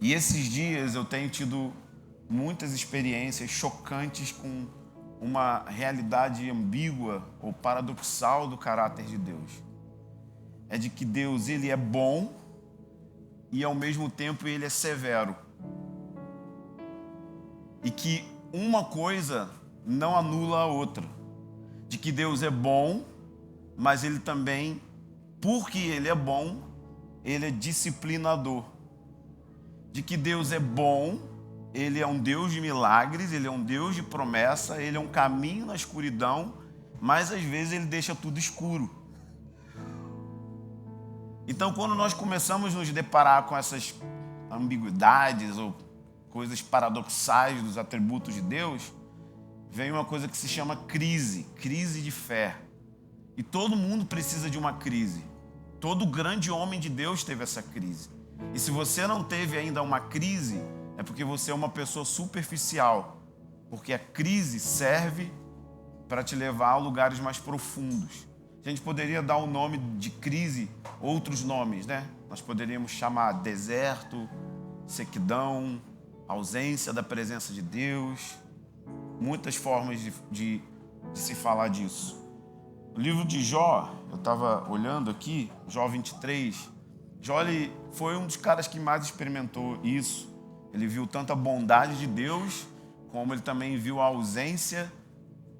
E esses dias eu tenho tido muitas experiências chocantes com uma realidade ambígua ou paradoxal do caráter de Deus. É de que Deus, ele é bom e ao mesmo tempo ele é severo. E que uma coisa não anula a outra. De que Deus é bom, mas ele também, porque ele é bom, ele é disciplinador. De que Deus é bom, ele é um Deus de milagres, ele é um Deus de promessa, ele é um caminho na escuridão, mas às vezes ele deixa tudo escuro. Então, quando nós começamos a nos deparar com essas ambiguidades ou coisas paradoxais dos atributos de Deus, vem uma coisa que se chama crise de fé. E todo mundo precisa de uma crise. Todo grande homem de Deus teve essa crise. E se você não teve ainda uma crise, é porque você é uma pessoa superficial. Porque a crise serve para te levar a lugares mais profundos. A gente poderia dar o nome de crise, outros nomes, né? Nós poderíamos chamar deserto, sequidão, ausência da presença de Deus. Muitas formas de se falar disso. O livro de Jó, eu estava olhando aqui, Jó 23. Jó, ele foi um dos caras que mais experimentou isso. Ele viu tanto a bondade de Deus, como ele também viu a ausência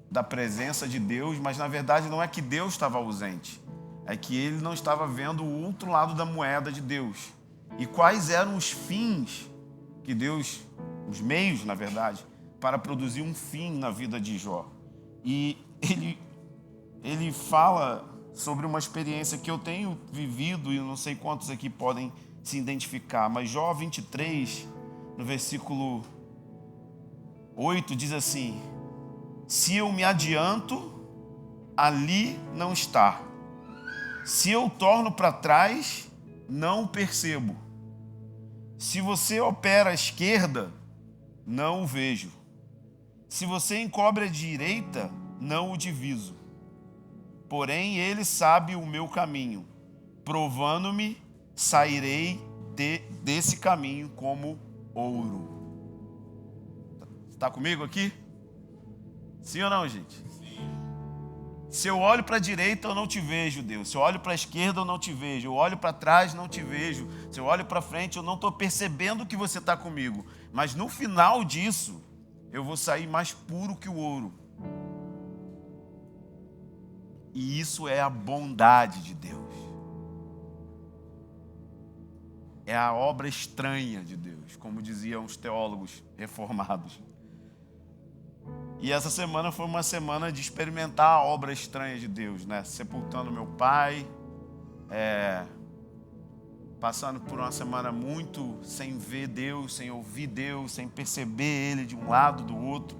da presença de Deus, mas na verdade não é que Deus estava ausente, é que ele não estava vendo o outro lado da moeda de Deus. E quais eram os fins que Deus, os meios, na verdade, para produzir um fim na vida de Jó. E ele fala sobre uma experiência que eu tenho vivido, e eu não sei quantos aqui podem se identificar, mas Jó 23, no versículo 8, diz assim: se eu me adianto, ali não está. Se eu torno para trás, não o percebo. Se você opera à esquerda, não o vejo. Se você encobre à direita, não o diviso. Porém, ele sabe o meu caminho. Provando-me, sairei desse caminho como ouro. Está comigo aqui? Sim ou não, gente? Sim. Se eu olho para a direita, eu não te vejo, Deus. Se eu olho para a esquerda, eu não te vejo. Eu olho para trás, não te vejo. Se eu olho para frente, eu não estou percebendo que você está comigo. Mas no final disso, eu vou sair mais puro que o ouro. E isso é a bondade de Deus. É a obra estranha de Deus, como diziam os teólogos reformados. E essa semana foi uma semana de experimentar a obra estranha de Deus, né? Sepultando meu pai, passando por uma semana muito sem ver Deus, sem ouvir Deus, sem perceber Ele de um lado, do outro,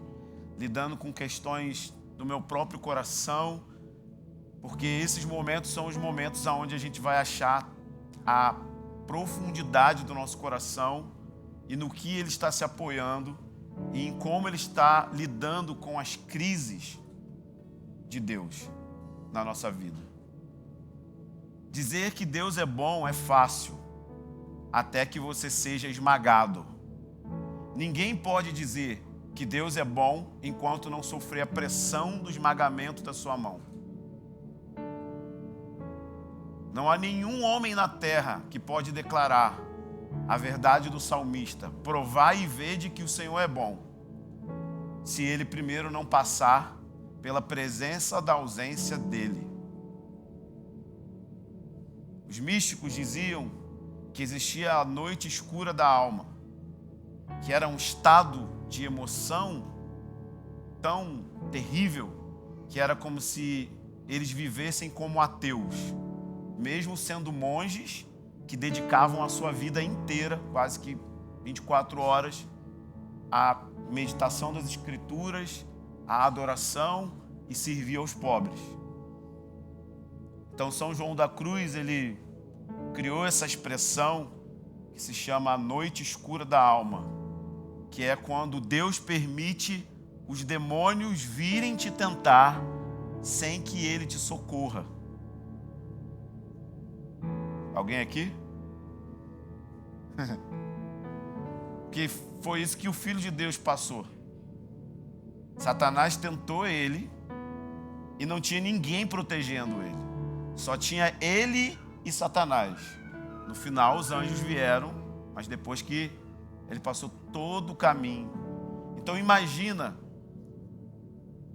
lidando com questões do meu próprio coração, porque esses momentos são os momentos onde a gente vai achar a profundidade do nosso coração e no que ele está se apoiando e em como ele está lidando com as crises de Deus na nossa vida. Dizer que Deus é bom é fácil, até que você seja esmagado. Ninguém pode dizer que Deus é bom enquanto não sofrer a pressão do esmagamento da sua mão. Não há nenhum homem na terra que pode declarar a verdade do salmista: provai e vede que o Senhor é bom, se ele primeiro não passar pela presença da ausência dele. Os místicos diziam que existia a noite escura da alma, que era um estado de emoção tão terrível que era como se eles vivessem como ateus, mesmo sendo monges que dedicavam a sua vida inteira, quase que 24 horas, à meditação das Escrituras, à adoração e servir aos pobres. Então São João da Cruz, ele criou essa expressão que se chama a noite escura da alma, que é quando Deus permite os demônios virem te tentar sem que Ele te socorra. Alguém aqui? Porque foi isso que o Filho de Deus passou. Satanás tentou ele e não tinha ninguém protegendo ele. Só tinha ele e Satanás. No final, os anjos vieram, mas depois que ele passou todo o caminho. Então imagina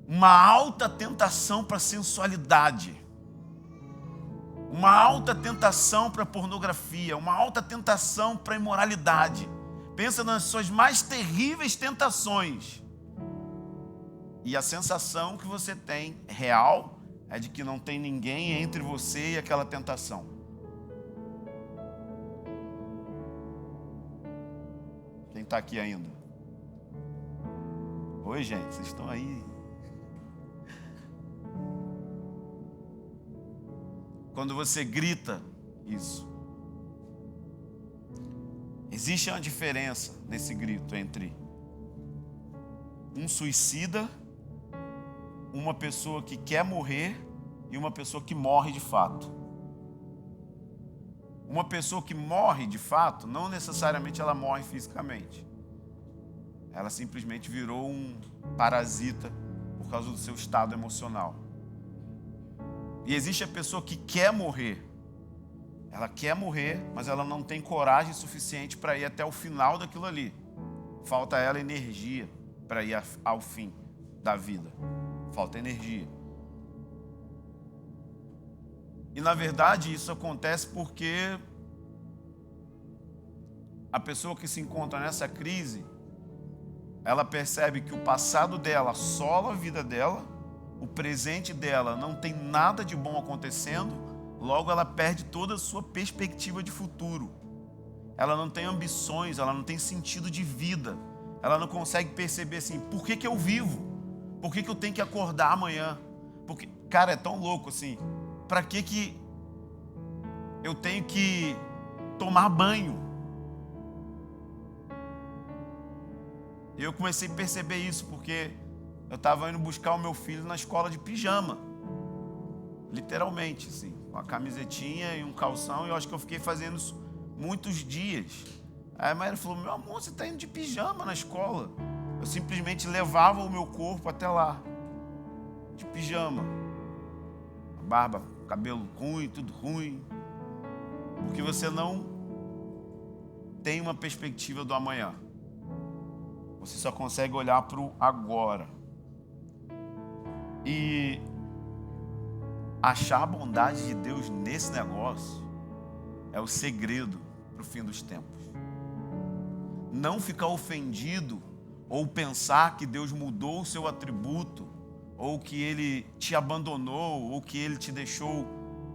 uma alta tentação para a sensualidade, uma alta tentação para a pornografia, uma alta tentação para a imoralidade. Pensa nas suas mais terríveis tentações. E a sensação que você tem, real, é de que não tem ninguém entre você e aquela tentação. Quem está aqui ainda? Oi, gente, vocês estão aí? Quando você grita isso, existe uma diferença nesse grito entre um suicida, uma pessoa que quer morrer e uma pessoa que morre de fato. Uma pessoa que morre de fato, não necessariamente ela morre fisicamente. Ela simplesmente virou um parasita por causa do seu estado emocional. E existe a pessoa que quer morrer. Ela quer morrer, mas ela não tem coragem suficiente para ir até o final daquilo ali. Falta a ela energia para ir ao fim da vida. Falta energia. E na verdade isso acontece porque a pessoa que se encontra nessa crise, ela percebe que o passado dela assola a vida dela, o presente dela não tem nada de bom acontecendo, logo ela perde toda a sua perspectiva de futuro. Ela não tem ambições, ela não tem sentido de vida. Ela não consegue perceber assim, por que eu vivo? Por que eu tenho que acordar amanhã? Porque, cara, é tão louco assim. Para que eu tenho que tomar banho? E eu comecei a perceber isso porque eu estava indo buscar o meu filho na escola de pijama. Literalmente, assim, com a camisetinha e um calção. E eu acho que eu fiquei fazendo isso muitos dias. Aí a Maíra falou, meu amor, você está indo de pijama na escola. Eu simplesmente levava o meu corpo até lá, de pijama. Barba, cabelo ruim, tudo ruim. Porque você não tem uma perspectiva do amanhã. Você só consegue olhar para o agora. E achar a bondade de Deus nesse negócio é o segredo para o fim dos tempos. Não ficar ofendido ou pensar que Deus mudou o seu atributo, ou que Ele te abandonou, ou que Ele te deixou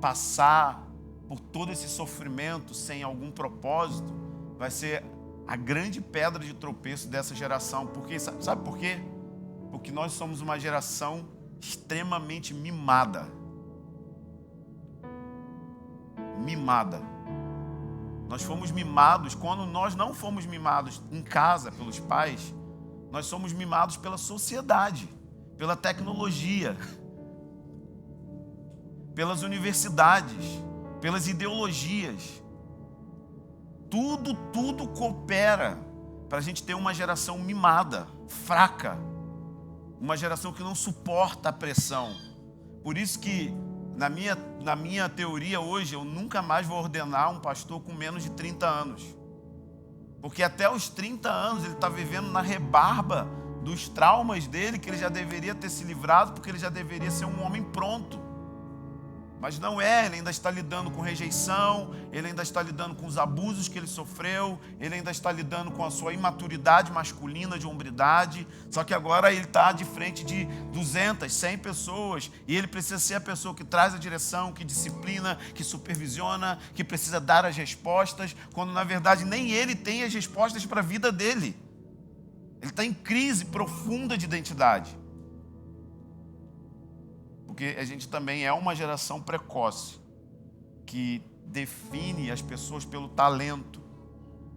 passar por todo esse sofrimento sem algum propósito, vai ser a grande pedra de tropeço dessa geração. Porque, sabe por quê? Porque nós somos uma geração extremamente mimada. Mimada. Nós fomos mimados. Quando nós não fomos mimados em casa pelos pais, nós somos mimados pela sociedade, pela tecnologia, pelas universidades, pelas ideologias. Tudo coopera para a gente ter uma geração mimada, fraca, uma geração que não suporta a pressão. Por isso que, na minha teoria hoje, eu nunca mais vou ordenar um pastor com menos de 30 anos. Porque até os 30 anos ele está vivendo na rebarba dos traumas dele, que ele já deveria ter se livrado, porque ele já deveria ser um homem pronto. Mas não é, ele ainda está lidando com rejeição, ele ainda está lidando com os abusos que ele sofreu, ele ainda está lidando com a sua imaturidade masculina de hombridade. Só que agora ele está de frente de 200, 100 pessoas e ele precisa ser a pessoa que traz a direção, que disciplina, que supervisiona, que precisa dar as respostas, quando na verdade nem ele tem as respostas para a vida dele. Ele está em crise profunda de identidade. Porque a gente também é uma geração precoce, que define as pessoas pelo talento,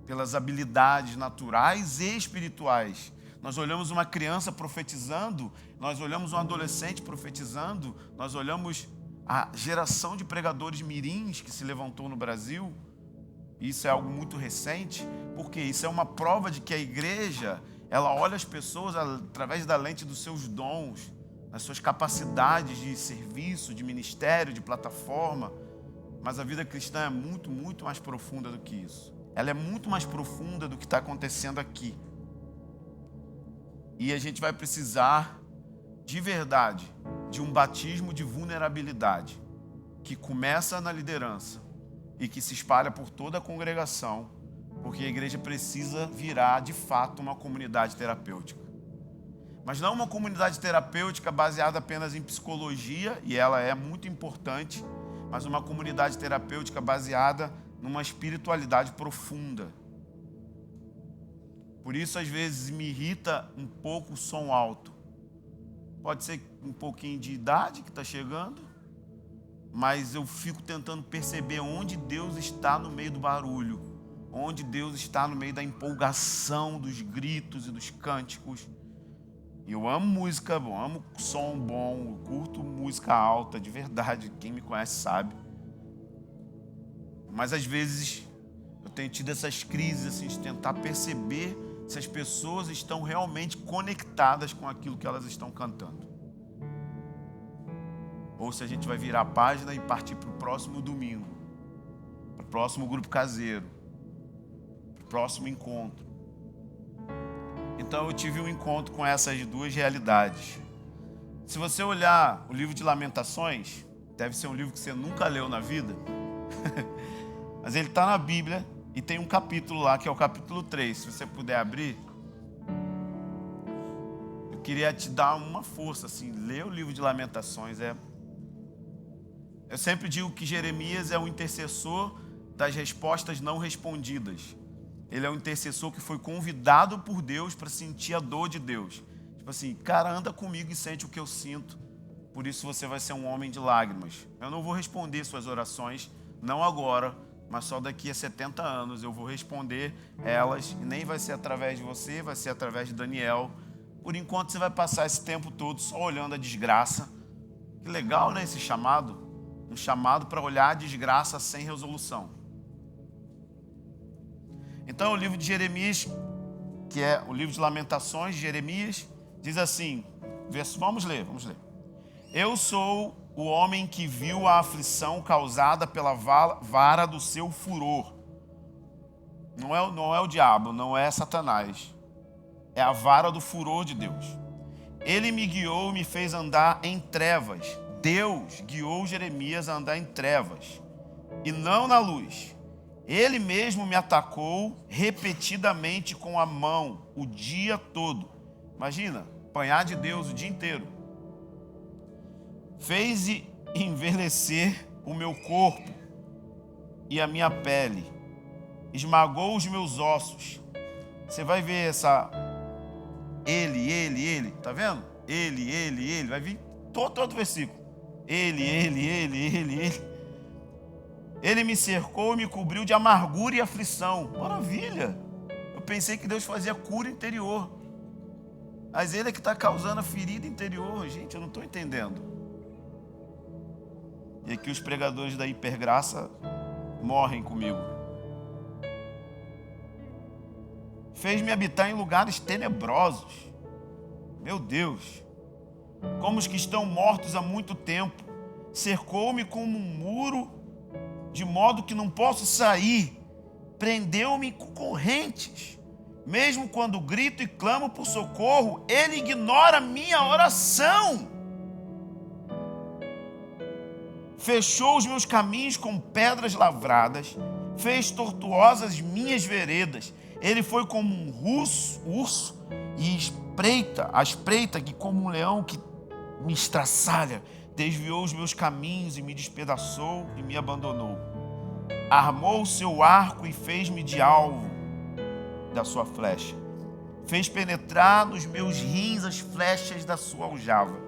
pelas habilidades naturais e espirituais. Nós olhamos uma criança profetizando, nós olhamos um adolescente profetizando, nós olhamos a geração de pregadores mirins que se levantou no Brasil, isso é algo muito recente, porque isso é uma prova de que a igreja, ela olha as pessoas através da lente dos seus dons, das suas capacidades de serviço, de ministério, de plataforma. Mas a vida cristã é muito, muito mais profunda do que isso. Ela é muito mais profunda do que está acontecendo aqui. E a gente vai precisar, de verdade, de um batismo de vulnerabilidade, que começa na liderança e que se espalha por toda a congregação, porque a igreja precisa virar, de fato, uma comunidade terapêutica. Mas não uma comunidade terapêutica baseada apenas em psicologia, e ela é muito importante, mas uma comunidade terapêutica baseada numa espiritualidade profunda. Por isso, às vezes, me irrita um pouco o som alto. Pode ser um pouquinho de idade que está chegando, mas eu fico tentando perceber onde Deus está no meio do barulho, onde Deus está no meio da empolgação, dos gritos e dos cânticos. E eu amo música, eu amo som bom, eu curto música alta, de verdade, quem me conhece sabe. Mas às vezes eu tenho tido essas crises assim, de tentar perceber se as pessoas estão realmente conectadas com aquilo que elas estão cantando. Ou se a gente vai virar a página e partir para o próximo domingo, para o próximo grupo caseiro, para o próximo encontro. Então eu tive um encontro com essas duas realidades. Se você olhar o livro de Lamentações, deve ser um livro que você nunca leu na vida, mas ele está na Bíblia e tem um capítulo lá, que é o capítulo 3. Se você puder abrir, eu queria te dar uma força, assim, ler o livro de Lamentações. Eu sempre digo que Jeremias é o intercessor das respostas não respondidas. Ele é um intercessor que foi convidado por Deus para sentir a dor de Deus. Tipo assim, cara, anda comigo e sente o que eu sinto, por isso você vai ser um homem de lágrimas. Eu não vou responder suas orações, não agora, mas só daqui a 70 anos eu vou responder elas, e nem vai ser através de você, vai ser através de Daniel. Por enquanto você vai passar esse tempo todo só olhando a desgraça. Que legal, né, esse chamado? Um chamado para olhar a desgraça sem resolução. Então o livro de Jeremias, que é o livro de Lamentações de Jeremias, diz assim, vamos ler. Eu sou o homem que viu a aflição causada pela vara do seu furor. Não é o diabo, não é Satanás. É a vara do furor de Deus. Ele me guiou e me fez andar em trevas. Deus guiou Jeremias a andar em trevas e não na luz. Ele mesmo me atacou repetidamente com a mão o dia todo. Imagina, apanhar de Deus o dia inteiro. Fez envelhecer o meu corpo e a minha pele. Esmagou os meus ossos. Você vai ver essa... Ele. Tá vendo? Ele. Vai vir todo versículo. Ele. Ele me cercou e me cobriu de amargura e aflição. Maravilha! Eu pensei que Deus fazia cura interior. Mas Ele é que está causando a ferida interior. Gente, eu não estou entendendo. E aqui os pregadores da hipergraça morrem comigo. Fez-me habitar em lugares tenebrosos. Meu Deus! Como os que estão mortos há muito tempo. Cercou-me como um muro, de modo que não posso sair. Prendeu-me com correntes. Mesmo quando grito e clamo por socorro, Ele ignora minha oração. Fechou os meus caminhos com pedras lavradas, fez tortuosas minhas veredas. Ele foi como um urso e espreita que como um leão que me estraçalha. Desviou os meus caminhos e me despedaçou e me abandonou. Armou o seu arco e fez-me de alvo da sua flecha. Fez penetrar nos meus rins as flechas da sua aljava.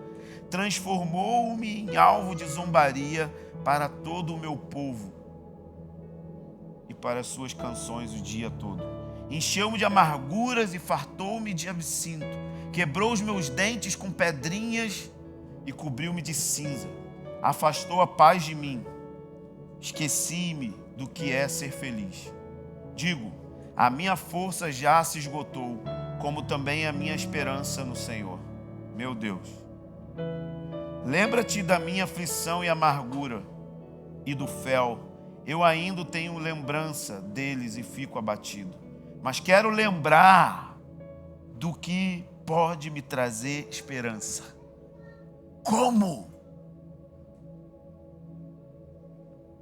Transformou-me em alvo de zombaria para todo o meu povo e para as suas canções o dia todo. Encheu-me de amarguras e fartou-me de absinto. Quebrou os meus dentes com pedrinhas e cobriu-me de cinza. Afastou a paz de mim. Esqueci-me do que é ser feliz. Digo, a minha força já se esgotou, como também a minha esperança no Senhor. Meu Deus, lembra-te da minha aflição e amargura e do fel. Eu ainda tenho lembrança deles e fico abatido. Mas quero lembrar do que pode me trazer esperança. Como?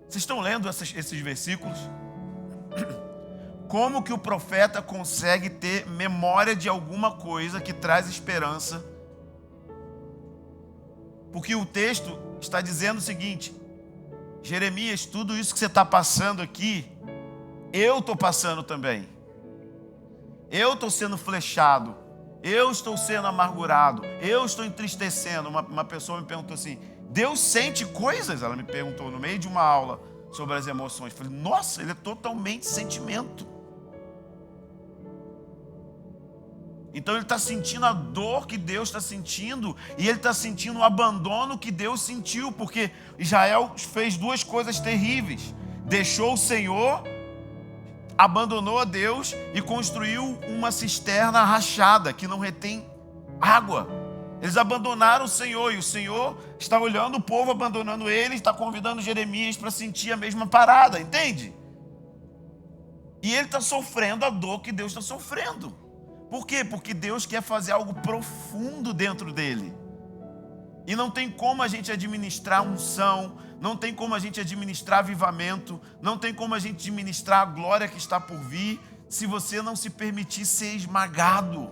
Vocês estão lendo esses versículos? Como que o profeta consegue ter memória de alguma coisa que traz esperança? Porque o texto está dizendo o seguinte: Jeremias, tudo isso que você está passando aqui, eu estou passando também. Eu estou sendo flechado, eu estou sendo amargurado, eu estou entristecendo. Uma pessoa me perguntou assim: Deus sente coisas? Ela me perguntou no meio de uma aula sobre as emoções. Eu falei: nossa, ele é totalmente sentimento. Então ele está sentindo a dor que Deus está sentindo, e ele está sentindo o abandono que Deus sentiu, porque Israel fez duas coisas terríveis: deixou o Senhor, abandonou a Deus e construiu uma cisterna rachada que não retém água. Eles abandonaram o Senhor, e o Senhor está olhando o povo abandonando ele, está convidando Jeremias para sentir a mesma parada, entende? E ele está sofrendo a dor que Deus está sofrendo. Por quê? Porque Deus quer fazer algo profundo dentro dele. E não tem como a gente administrar unção, não tem como a gente administrar avivamento, não tem como a gente administrar a glória que está por vir, se você não se permitir ser esmagado.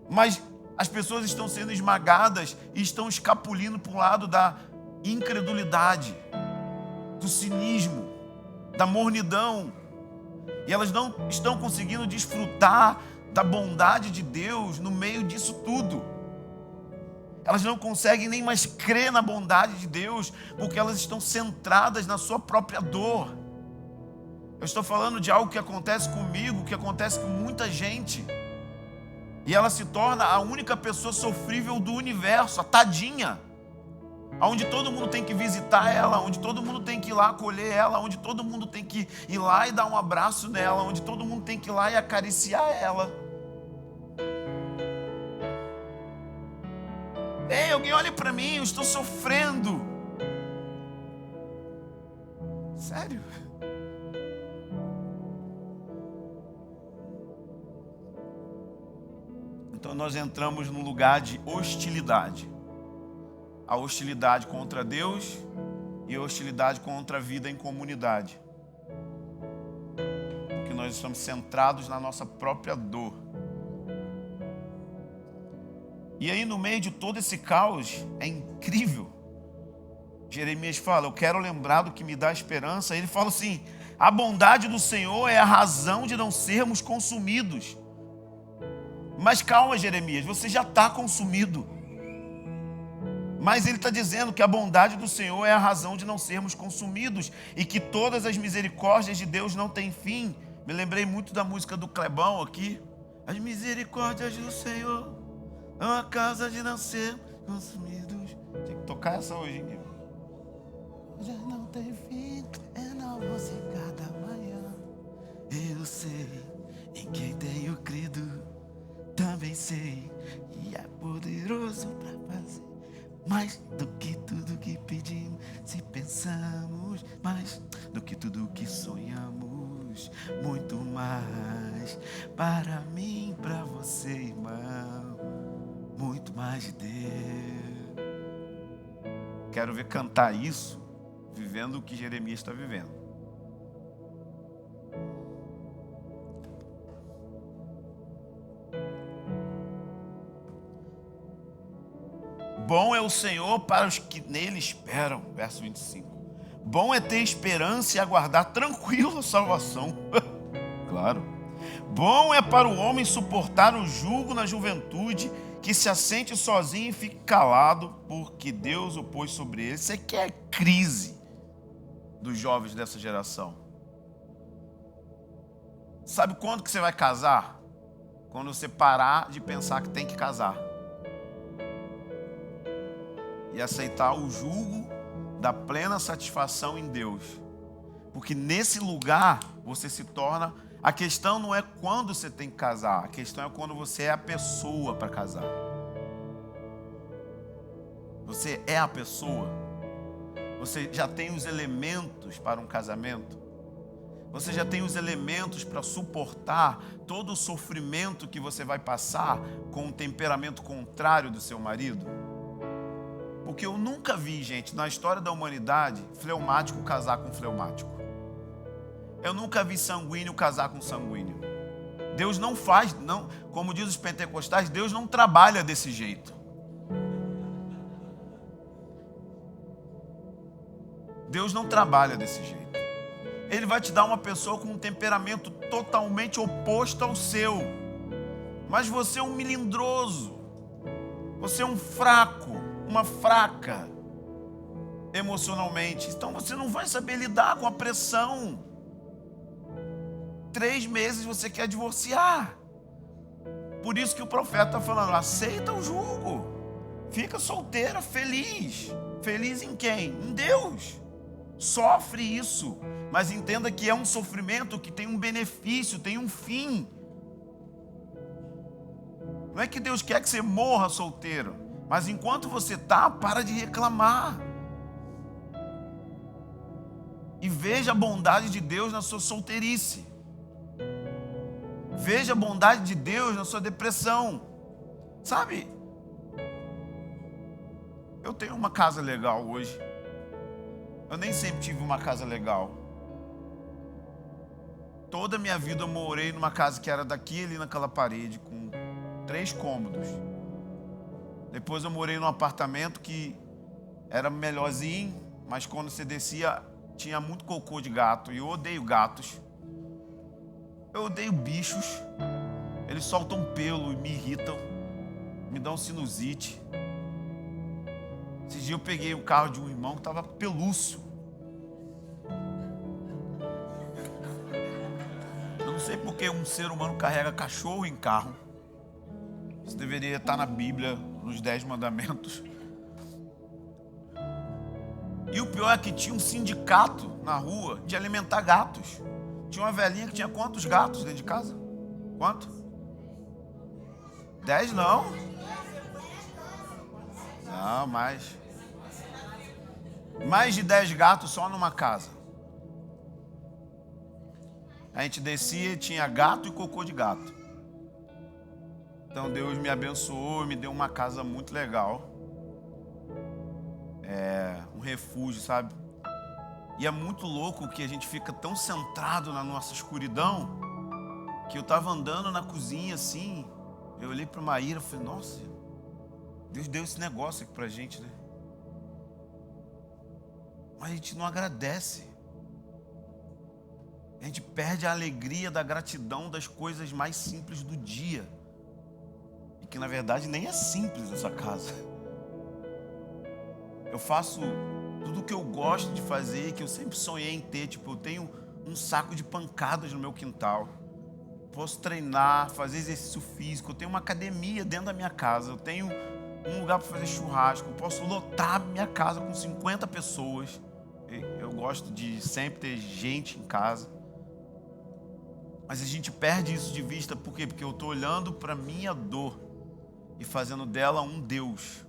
Mas as pessoas estão sendo esmagadas e estão escapulindo para o lado da incredulidade, do cinismo, da mornidão. E elas não estão conseguindo desfrutar da bondade de Deus no meio disso tudo. Elas não conseguem nem mais crer na bondade de Deus, porque elas estão centradas na sua própria dor. Eu estou falando de algo que acontece comigo, que acontece com muita gente. E ela se torna a única pessoa sofrível do universo, a tadinha. Onde todo mundo tem que visitar ela, onde todo mundo tem que ir lá acolher ela, onde todo mundo tem que ir lá e dar um abraço nela, onde todo mundo tem que ir lá e acariciar ela. Ei, alguém olhe para mim, eu estou sofrendo. Sério? Então nós entramos num lugar de hostilidade. A hostilidade contra Deus e a hostilidade contra a vida em comunidade. Porque nós estamos centrados na nossa própria dor. E aí, no meio de todo esse caos, é incrível. Jeremias fala: eu quero lembrar do que me dá esperança. Ele fala assim: a bondade do Senhor é a razão de não sermos consumidos. Mas calma, Jeremias, você já está consumido. Mas ele está dizendo que a bondade do Senhor é a razão de não sermos consumidos e que todas as misericórdias de Deus não têm fim. Me lembrei muito da música do Clebão aqui. As misericórdias do Senhor são a causa de não ser consumidos. Tinha que tocar essa hoje, hein? Já não tem fim, é novo cada manhã. Eu sei em quem tenho crido, também sei e é poderoso para fazer mais do que tudo que pedimos, se pensamos, mais do que tudo que sonhamos, muito mais para mim, para você, irmão, muito mais de Deus. Quero ver cantar isso, vivendo o que Jeremias está vivendo. Bom é o Senhor para os que nele esperam. Verso 25. Bom é ter esperança e aguardar tranquilo a salvação. Claro. Bom é para o homem suportar o jugo na juventude, que se assente sozinho e fique calado, porque Deus o pôs sobre ele. Isso aqui é crise dos jovens dessa geração. Sabe quando que você vai casar? Quando você parar de pensar que tem que casar e aceitar o jugo da plena satisfação em Deus. Porque nesse lugar você se torna... A questão não é quando você tem que casar, a questão é quando você é a pessoa para casar. Você é a pessoa. Você já tem os elementos para um casamento. Você já tem os elementos para suportar todo o sofrimento que você vai passar com um temperamento contrário do seu marido. Porque eu nunca vi, gente, na história da humanidade, fleumático casar com fleumático. Eu nunca vi sanguíneo casar com sanguíneo. Deus não faz, não, como diz os pentecostais, Deus não trabalha desse jeito. Deus não trabalha desse jeito. Ele vai te dar uma pessoa com um temperamento totalmente oposto ao seu. Mas você é um melindroso. Você é um fraco, uma fraca emocionalmente. Então você não vai saber lidar com a pressão. 3 meses você quer divorciar. Por isso que o profeta está falando, aceita o jugo. Fica solteira, feliz. Feliz em quem? Em Deus. Sofre isso. Mas entenda que é um sofrimento que tem um benefício, tem um fim. Não é que Deus quer que você morra solteiro. Mas enquanto você está, para de reclamar. E veja a bondade de Deus na sua solteirice. Veja a bondade de Deus na sua depressão. Sabe? Eu tenho uma casa legal hoje. Eu nem sempre tive uma casa legal. Toda a minha vida eu morei numa casa que era daqui ali naquela parede, com 3 cômodos. Depois eu morei num apartamento que era melhorzinho, mas quando você descia tinha muito cocô de gato. E eu odeio gatos. Eu odeio bichos. Eles soltam pelo e me irritam. Me dão sinusite. Esse dia eu peguei o carro de um irmão que estava pelúcio. Eu não sei porque um ser humano carrega cachorro em carro. Isso deveria estar na Bíblia, nos 10 mandamentos. E o pior é que tinha um sindicato na rua de alimentar gatos. Tinha uma velhinha que tinha quantos gatos dentro de casa? Quanto? 10 não? Não, mais de 10 gatos só numa casa. A gente descia e tinha gato e cocô de gato. Então Deus me abençoou e me deu uma casa muito legal. Um refúgio, sabe? E é muito louco que a gente fica tão centrado na nossa escuridão, que eu estava andando na cozinha assim, eu olhei para Maíra e falei, nossa, Deus deu esse negócio aqui pra gente, né? Mas a gente não agradece. A gente perde a alegria da gratidão das coisas mais simples do dia. E que na verdade nem é simples essa casa. Eu faço tudo o que eu gosto de fazer, que eu sempre sonhei em ter. Tipo, eu tenho um saco de pancadas no meu quintal. Posso treinar, fazer exercício físico. Eu tenho uma academia dentro da minha casa. Eu tenho um lugar para fazer churrasco. Eu posso lotar minha casa com 50 pessoas. Eu gosto de sempre ter gente em casa. Mas a gente perde isso de vista. Por quê? Porque eu estou olhando para a minha dor e fazendo dela um Deus.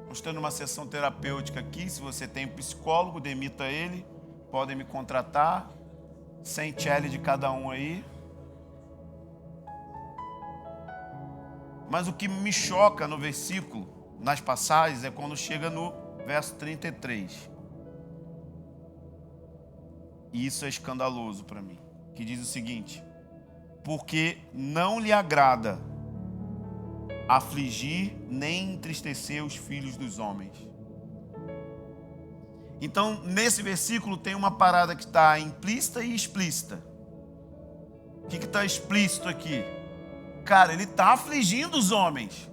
Nós estamos numa sessão terapêutica aqui. Se você tem um psicólogo, demita ele. Podem me contratar. 100 tchelle de cada um aí. Mas o que me choca no versículo, nas passagens, é quando chega no verso 33. E isso é escandaloso para mim. Que diz o seguinte: porque não lhe agrada afligir nem entristecer os filhos dos homens. Então, nesse versículo tem uma parada que está implícita e explícita. O que está explícito aqui? Cara, ele está afligindo os homens.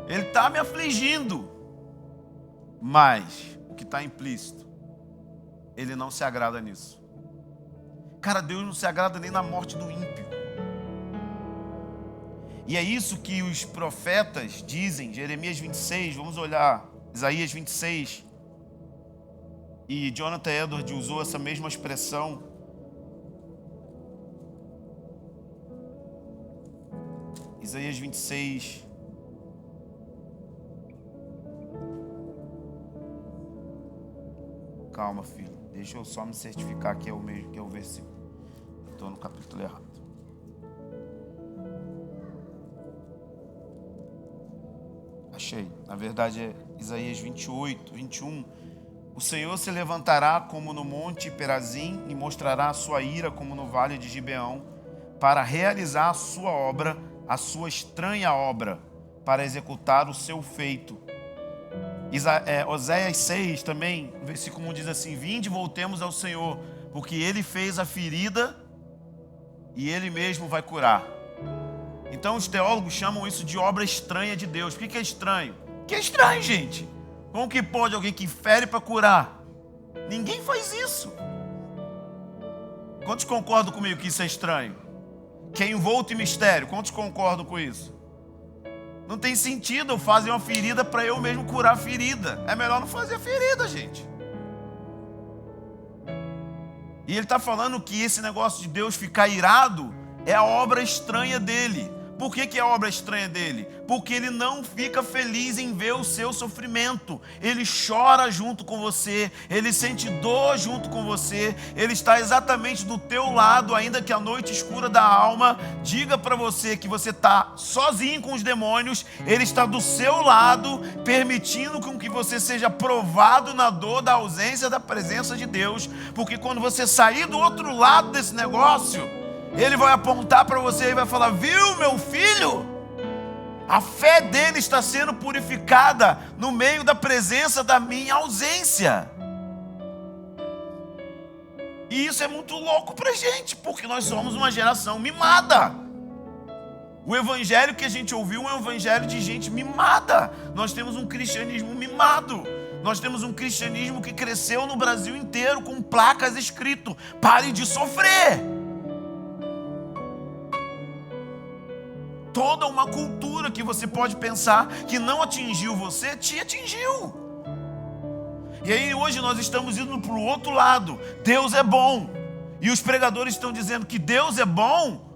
Ele está me afligindo. Mas, o que está implícito, ele não se agrada nisso. Cara, Deus não se agrada nem na morte do ímpio. E é isso que os profetas dizem, Jeremias 26, vamos olhar, Isaías 26, E Jonathan Edwards usou essa mesma expressão. Isaías 26. Calma, filho. Deixa eu só me certificar que é o mesmo, que é o versículo. Estou no capítulo errado. Achei. Na verdade é Isaías 28, 21. O Senhor se levantará como no monte Perazim e mostrará a sua ira como no vale de Gibeão, para realizar a sua obra, a sua estranha obra, para executar o seu feito. Oséias 6 também, no versículo 1 diz assim: vinde, voltemos ao Senhor, porque Ele fez a ferida e Ele mesmo vai curar. Então os teólogos chamam isso de obra estranha de Deus. Por que é estranho? Que é estranho, gente. Como que pode alguém que fere para curar? Ninguém faz isso. Quantos concordam comigo que isso é estranho? Que é envolto em mistério. Quantos concordam com isso? Não tem sentido eu fazer uma ferida para eu mesmo curar a ferida. É melhor não fazer a ferida, gente. E ele está falando que esse negócio de Deus ficar irado é a obra estranha dele. Por que é a obra estranha dele? Porque ele não fica feliz em ver o seu sofrimento. Ele chora junto com você, ele sente dor junto com você, ele está exatamente do teu lado, ainda que a noite escura da alma diga para você que você está sozinho com os demônios. Ele está do seu lado, permitindo com que você seja provado na dor da ausência da presença de Deus, porque quando você sair do outro lado desse negócio, Ele vai apontar para você e vai falar: viu, meu filho? A fé dele está sendo purificada no meio da presença da minha ausência. E isso é muito louco para a gente, porque nós somos uma geração mimada. O evangelho que a gente ouviu é um evangelho de gente mimada. Nós temos um cristianismo mimado. Nós temos um cristianismo que cresceu no Brasil inteiro com placas escrito: pare de sofrer. Toda uma cultura que você pode pensar que não atingiu você, te atingiu. E aí hoje nós estamos indo para o outro lado. Deus é bom. E os pregadores estão dizendo que Deus é bom,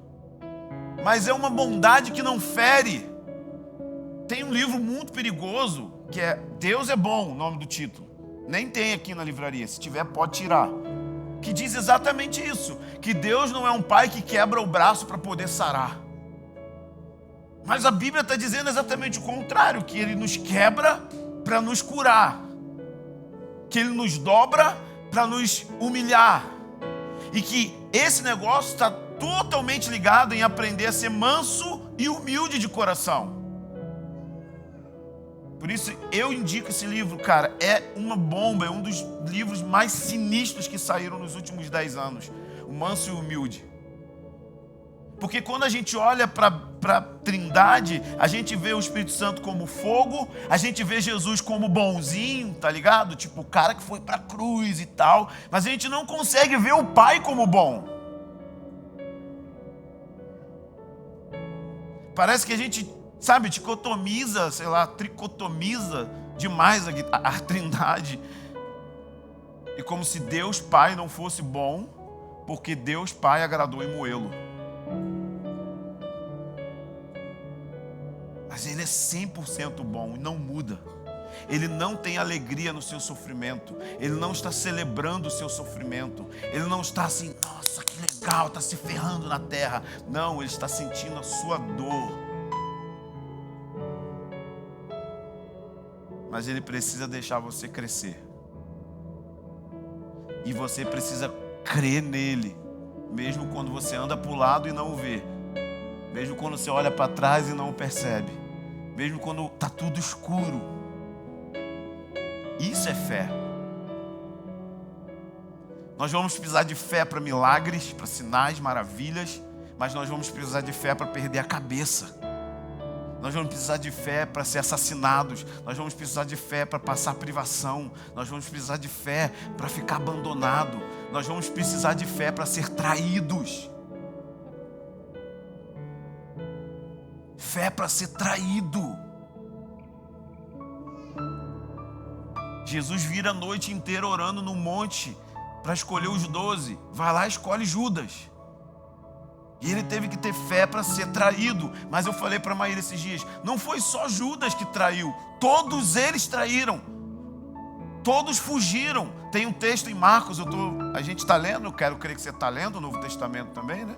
mas é uma bondade que não fere. Tem um livro muito perigoso que é Deus é Bom, o nome do título. Nem tem aqui na livraria. Se tiver, pode tirar. Que diz exatamente isso. Que Deus não é um pai que quebra o braço para poder sarar. Mas a Bíblia está dizendo exatamente o contrário, que Ele nos quebra para nos curar, que Ele nos dobra para nos humilhar, e que esse negócio está totalmente ligado em aprender a ser manso e humilde de coração. Por isso eu indico esse livro, cara, é uma bomba, é um dos livros mais sinistros que saíram nos últimos 10 anos, o Manso e o Humilde. Porque quando a gente olha para a Trindade, a gente vê o Espírito Santo como fogo, a gente vê Jesus como bonzinho, tá ligado? Tipo, o cara que foi para a cruz e tal, mas a gente não consegue ver o Pai como bom. Parece que a gente, sabe, dicotomiza, sei lá, tricotomiza demais a Trindade. E como se Deus Pai não fosse bom, porque Deus Pai agradou em moê-lo. Mas Ele é 100% bom e não muda. Ele não tem alegria no seu sofrimento. Ele não está celebrando o seu sofrimento. Ele não está assim, nossa, que legal, está se ferrando na terra. Não, Ele está sentindo a sua dor. Mas Ele precisa deixar você crescer. E você precisa crer nele, mesmo quando você anda para o lado e não o vê. Mesmo quando você olha para trás e não o percebe. Mesmo quando está tudo escuro. Isso é fé. Nós vamos precisar de fé para milagres, para sinais, maravilhas, mas nós vamos precisar de fé para perder a cabeça. Nós vamos precisar de fé para ser assassinados. Nós vamos precisar de fé para passar privação. Nós vamos precisar de fé para ficar abandonado. Nós vamos precisar de fé para ser traídos. Fé para ser traído. Jesus vira a noite inteira orando no monte para escolher os 12. Vai lá e escolhe Judas. E ele teve que ter fé para ser traído. Mas eu falei para a Maíra esses dias, não foi só Judas que traiu, todos eles traíram. Todos fugiram. Tem um texto em Marcos, a gente está lendo, eu quero crer que você está lendo o Novo Testamento também, né?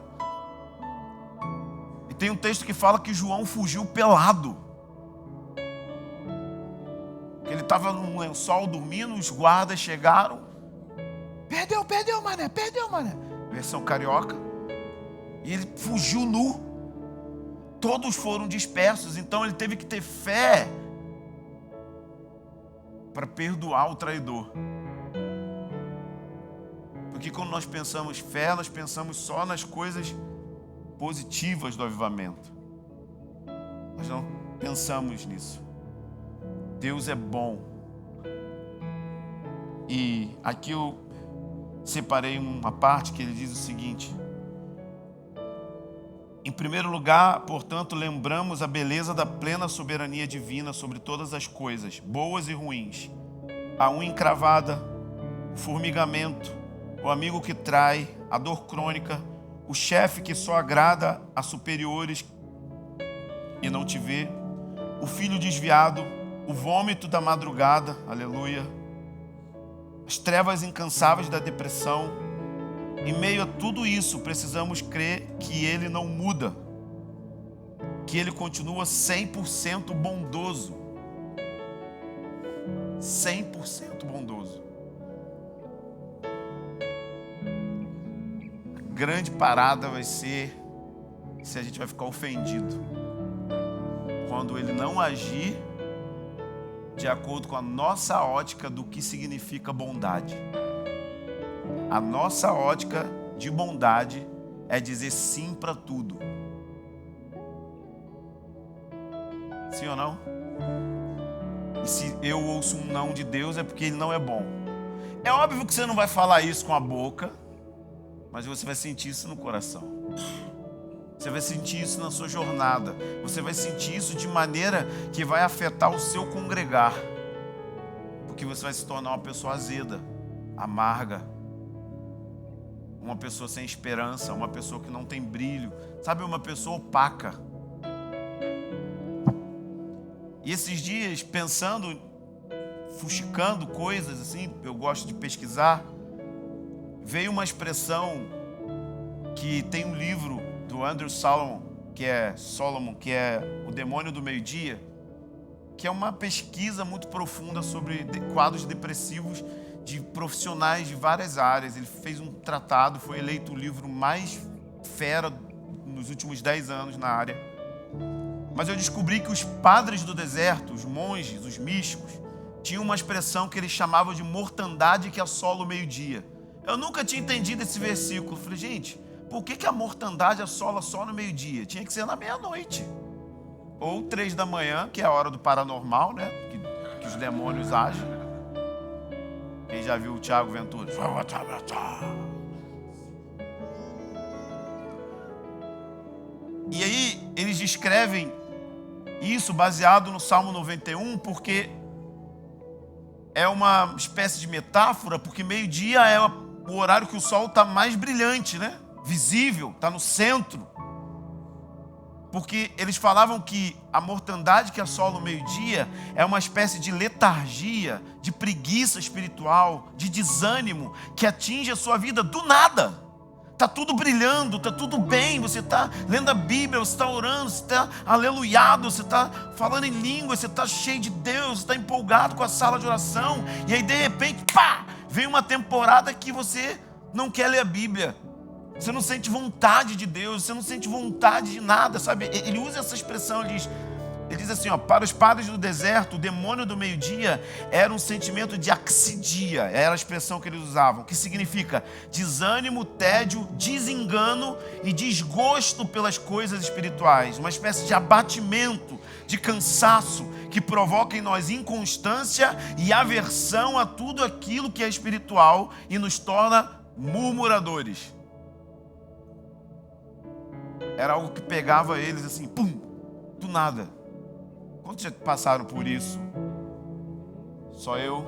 E tem um texto que fala que João fugiu pelado. Ele estava num lençol dormindo, os guardas chegaram. Perdeu, mané. Versão carioca. E ele fugiu nu. Todos foram dispersos, então ele teve que ter fé para perdoar o traidor. Porque quando nós pensamos fé, nós pensamos só nas coisas positivas do avivamento. Nós não pensamos nisso. Deus é bom. E aqui eu separei uma parte que ele diz o seguinte: em primeiro lugar, portanto, lembramos a beleza da plena soberania divina sobre todas as coisas, boas e ruins. A unha encravada, o formigamento, o amigo que trai, a dor crônica, o chefe que só agrada a superiores e não te vê, o filho desviado, o vômito da madrugada, aleluia, as trevas incansáveis da depressão. Em meio a tudo isso, precisamos crer que Ele não muda, que Ele continua 100% bondoso. 100% bondoso. A grande parada vai ser se a gente vai ficar ofendido quando Ele não agir de acordo com a nossa ótica do que significa bondade. A nossa ótica de bondade é dizer sim para tudo. Sim ou não? E se eu ouço um não de Deus é porque Ele não é bom. É óbvio que você não vai falar isso com a boca, mas você vai sentir isso no coração. Você vai sentir isso na sua jornada. Você vai sentir isso de maneira que vai afetar o seu congregar. Porque você vai se tornar uma pessoa azeda, amarga, uma pessoa sem esperança, uma pessoa que não tem brilho, sabe, uma pessoa opaca. E esses dias, pensando, fuxicando coisas assim, eu gosto de pesquisar, veio uma expressão que tem um livro do Andrew Solomon, que é O Demônio do Meio-Dia, que é uma pesquisa muito profunda sobre quadros depressivos de profissionais de várias áreas. Ele fez um tratado, foi eleito o livro mais fera nos últimos 10 anos na área. Mas eu descobri que os padres do deserto, os monges, os místicos, tinham uma expressão que eles chamavam de mortandade que assola o meio-dia. Eu nunca tinha entendido esse versículo. Eu falei, gente, por que a mortandade assola só no meio-dia? Tinha que ser na meia-noite. Ou 3 da manhã, que é a hora do paranormal, né? Que os demônios agem. Quem já viu o Thiago Ventura? E aí eles descrevem isso baseado no Salmo 91, porque é uma espécie de metáfora, porque meio-dia é o horário que o sol está mais brilhante, né? Visível, está no centro. Porque eles falavam que a mortandade que assola o meio-dia é uma espécie de letargia, de preguiça espiritual, de desânimo que atinge a sua vida do nada. Está tudo brilhando, está tudo bem, você está lendo a Bíblia, você está orando, você está aleluiado, você está falando em língua, você está cheio de Deus, você está empolgado com a sala de oração, e aí de repente, pá, vem uma temporada que você não quer ler a Bíblia. Você não sente vontade de Deus, você não sente vontade de nada, sabe? Ele usa essa expressão, ele diz assim, ó, para os padres do deserto, o demônio do meio-dia era um sentimento de axidia, era a expressão que eles usavam, que significa desânimo, tédio, desengano e desgosto pelas coisas espirituais, uma espécie de abatimento, de cansaço, que provoca em nós inconstância e aversão a tudo aquilo que é espiritual e nos torna murmuradores. Era algo que pegava eles assim, pum, do nada. Quantos já passaram por isso? Só eu?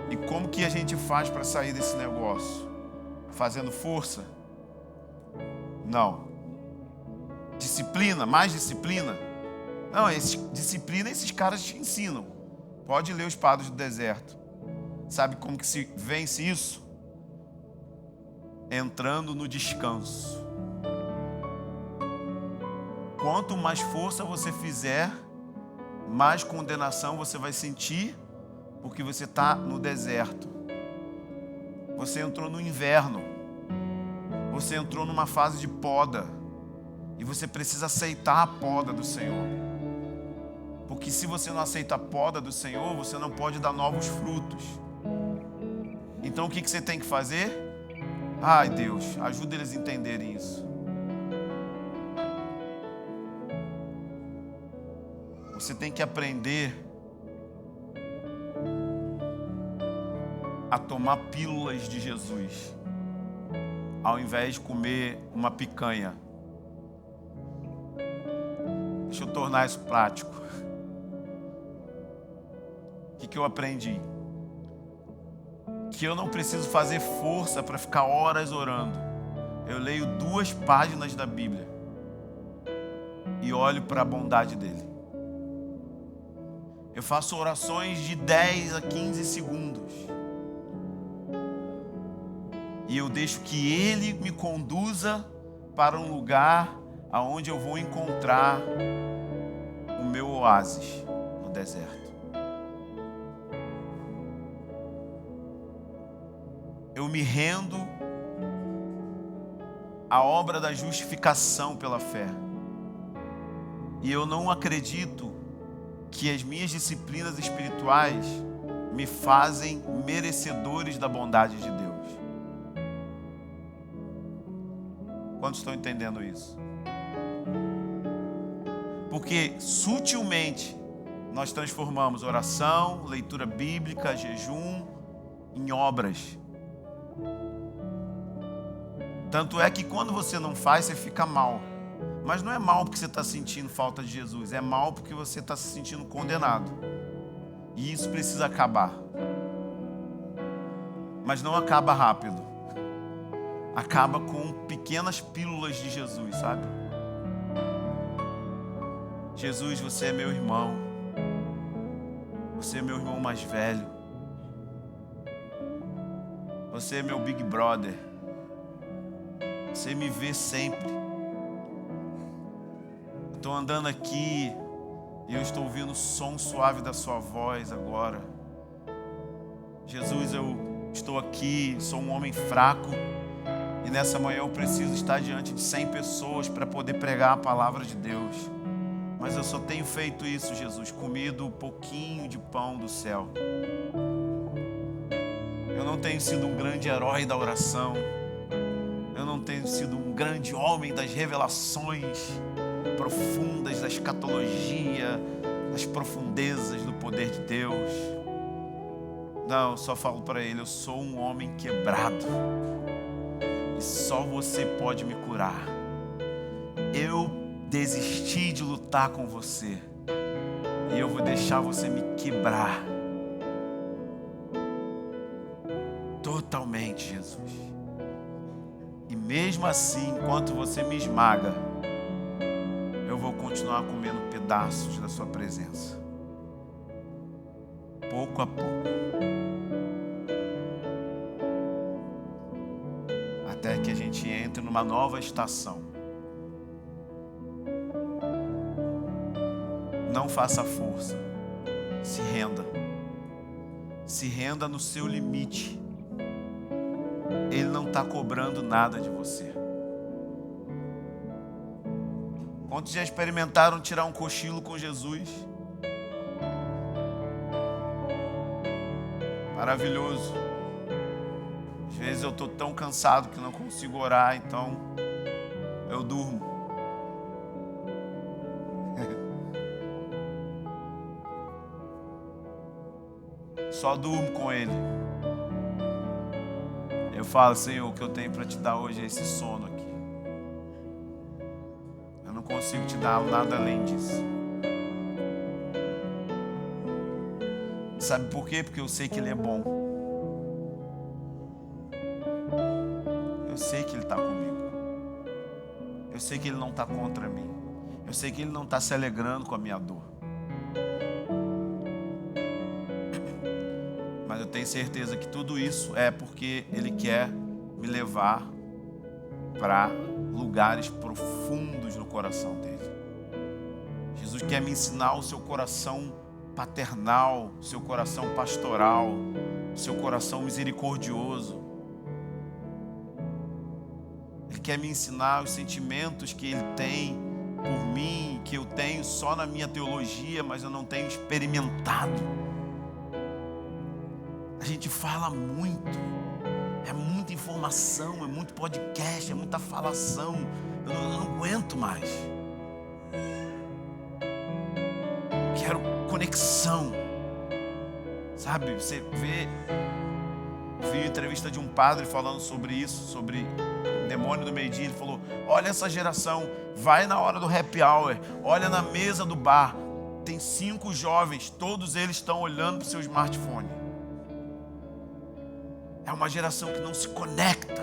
E como que a gente faz para sair desse negócio? Fazendo força? Não. Disciplina? Mais disciplina? Não, disciplina esses caras te ensinam. Pode ler os Padres do Deserto. Sabe como que se vence isso? Entrando no descanso. Quanto mais força você fizer, mais condenação você vai sentir, porque você está no deserto. Você entrou no inverno. Você entrou numa fase de poda. E você precisa aceitar a poda do Senhor. Porque se você não aceita a poda do Senhor, você não pode dar novos frutos. Então o que você tem que fazer? Ai, Deus, ajuda eles a entenderem isso. Você tem que aprender a tomar pílulas de Jesus, ao invés de comer uma picanha. Deixa eu tornar isso prático. O que eu aprendi? Que eu não preciso fazer força para ficar horas orando. Eu leio 2 páginas da Bíblia e olho para a bondade dele. Eu faço orações de 10 a 15 segundos. E eu deixo que ele me conduza para um lugar aonde eu vou encontrar o meu oásis no deserto. Eu me rendo à obra da justificação pela fé. E eu não acredito que as minhas disciplinas espirituais me fazem merecedores da bondade de Deus. Quantos estão entendendo isso? Porque sutilmente nós transformamos oração, leitura bíblica, jejum em obras. Tanto é que quando você não faz, você fica mal. Mas não é mal porque você está sentindo falta de Jesus. É mal porque você está se sentindo condenado. E isso precisa acabar. Mas não acaba rápido. Acaba com pequenas pílulas de Jesus, sabe? Jesus, você é meu irmão. Você é meu irmão mais velho. Você é meu Big Brother. Você me vê sempre. Estou andando aqui e eu estou ouvindo o som suave da sua voz agora. Jesus, eu estou aqui, sou um homem fraco e nessa manhã eu preciso estar diante de 100 pessoas para poder pregar a palavra de Deus. Mas eu só tenho feito isso, Jesus, comido um pouquinho de pão do céu. Eu não tenho sido um grande herói da oração. Eu não tenho sido um grande homem das revelações profundas, da escatologia, das profundezas do poder de Deus. Não, eu só falo para ele, eu sou um homem quebrado. E só você pode me curar. Eu desisti de lutar com você. E eu vou deixar você me quebrar. Totalmente, Jesus. E mesmo assim, enquanto você me esmaga, eu vou continuar comendo pedaços da sua presença. Pouco a pouco. Até que a gente entre numa nova estação. Não faça força. Se renda. Se renda no seu limite. Ele não está cobrando nada de você. Quantos já experimentaram tirar um cochilo com Jesus? Maravilhoso. Às vezes eu estou tão cansado que não consigo orar, então eu durmo. Só durmo com Ele. Eu falo, Senhor, o que eu tenho para te dar hoje é esse sono aqui. Eu não consigo te dar nada além disso. Sabe por quê? Porque eu sei que Ele é bom. Eu sei que Ele está comigo. Eu sei que Ele não está contra mim. Eu sei que Ele não está se alegrando com a minha dor. Mas eu tenho certeza que tudo isso é porque Ele quer me levar para lugares profundos no coração dele. Jesus quer me ensinar o seu coração paternal, o seu coração pastoral, o seu coração misericordioso. Ele quer me ensinar os sentimentos que Ele tem por mim, que eu tenho só na minha teologia, mas eu não tenho experimentado. A gente fala muito, é muita informação, é muito podcast, é muita falação. Eu não aguento mais. Quero conexão. Sabe, você vê, vi uma entrevista de um padre falando sobre isso, sobre o demônio do meio-dia. Ele falou: olha essa geração, vai na hora do happy hour, olha na mesa do bar, tem 5 jovens, todos eles estão olhando para o seu smartphone. É uma geração que não se conecta,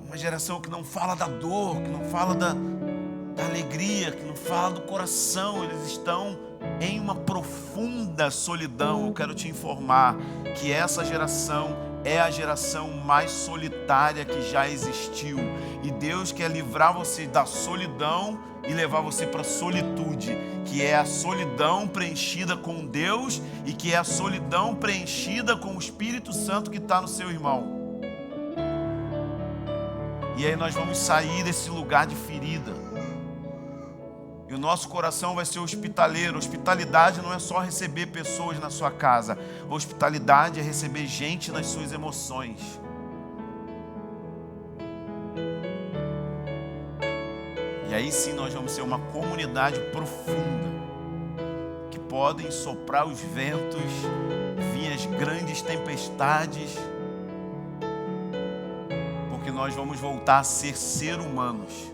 uma geração que não fala da dor, que não fala da alegria, que não fala do coração. Eles estão em uma profunda solidão. Eu quero te informar que essa geração é a geração mais solitária que já existiu. E Deus quer livrar você da solidão e levar você para a solitude, que é a solidão preenchida com Deus e que é a solidão preenchida com o Espírito Santo que está no seu irmão. E aí nós vamos sair desse lugar de ferida. E o nosso coração vai ser hospitaleiro. Hospitalidade não é só receber pessoas na sua casa. Hospitalidade é receber gente nas suas emoções. E aí sim nós vamos ser uma comunidade profunda, que podem soprar os ventos, vir as grandes tempestades, porque nós vamos voltar a ser humanos.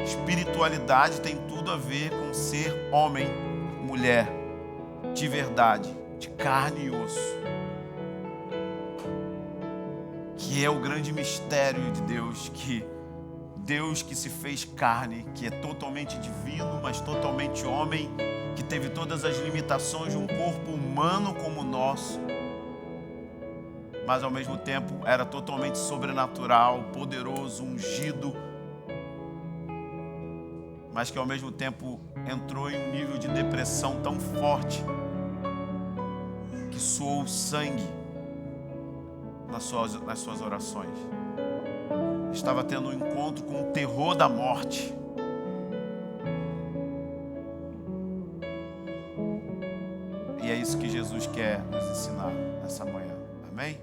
Espiritualidade tem tudo a ver com ser homem, mulher, de verdade, de carne e osso. Que é o grande mistério de Deus, que Deus que se fez carne, que é totalmente divino, mas totalmente homem, que teve todas as limitações de um corpo humano como o nosso, mas ao mesmo tempo era totalmente sobrenatural, poderoso, ungido, mas que ao mesmo tempo entrou em um nível de depressão tão forte que suou sangue nas suas orações. Estava tendo um encontro com o terror da morte. E é isso que Jesus quer nos ensinar nessa manhã. Amém?